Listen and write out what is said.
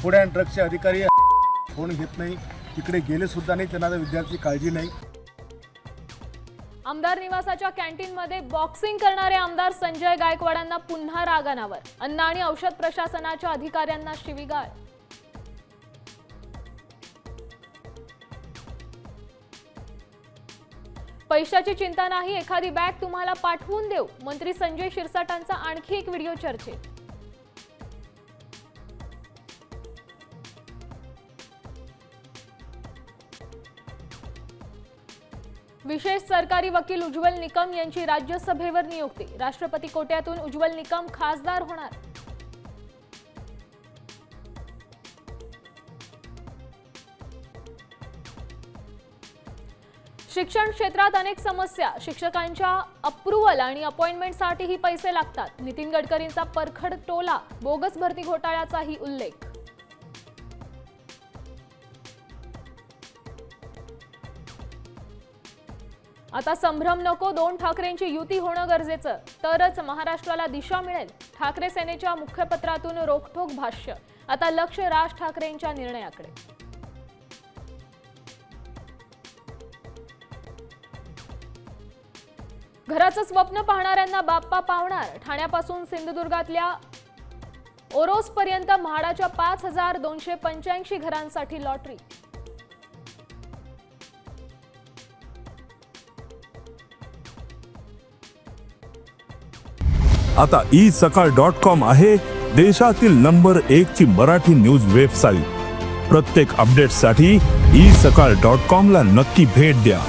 Food and ड्रग्सचे अधिकारी phone घेत नाही, तिकडे गेले सुद्धा नाही, त्यांना विद्यार्थी काळजी नाही। आमदार निवासाच्या कॅन्टीनमध्ये बॉक्सिंग करणारे आमदार संजय गायकवाडांना पुन्हा राग अनावर। अन्न आणि औषध प्रशासनाच्या अधिकाऱ्यांना शिवीगाळ। पैशाची चिंता नाही, एखादी बॅग तुम्हाला पाठवून देऊ। मंत्री संजय शिरसाटांचा आणखी एक व्हिडिओ चर्चेत। विशेष सरकारी वकील उज्ज्वल निकम यांची राज्यसभेवर नियुक्ती। राष्ट्रपती कोट्यातून उज्ज्वल निकम खासदार होणार। शिक्षण क्षेत्रात अनेक समस्या, शिक्षकांच्या अप्रूव्हल आणि अपॉइंटमेंटसाठीही पैसे लागतात। नितीन गडकरींचा परखड टोला, बोगस भरती घोटाळ्याचाही उल्लेख। आता संभ्रम नको, दोन ठाकरेंची युती होणं गरजेचं, तरच महाराष्ट्राला दिशा मिळेल। ठाकरे सेनेच्या मुखपत्रातून रोखठोक भाष्य। आता लक्ष राज ठाकरेंच्या निर्णयाकडे। घराचं स्वप्न पाहणाऱ्यांना बाप्पा पावणार। ठाण्यापासून सिंधुदुर्गातल्या ओरोसपर्यंत म्हाडाच्या 5285 घरांसाठी लॉटरी। आता isakal.com आहे देशातील नंबर 1 ची मराठी न्यूज वेबसाईट। प्रत्येक अपडेटसाठी isakal.com ला नक्की भेट द्या।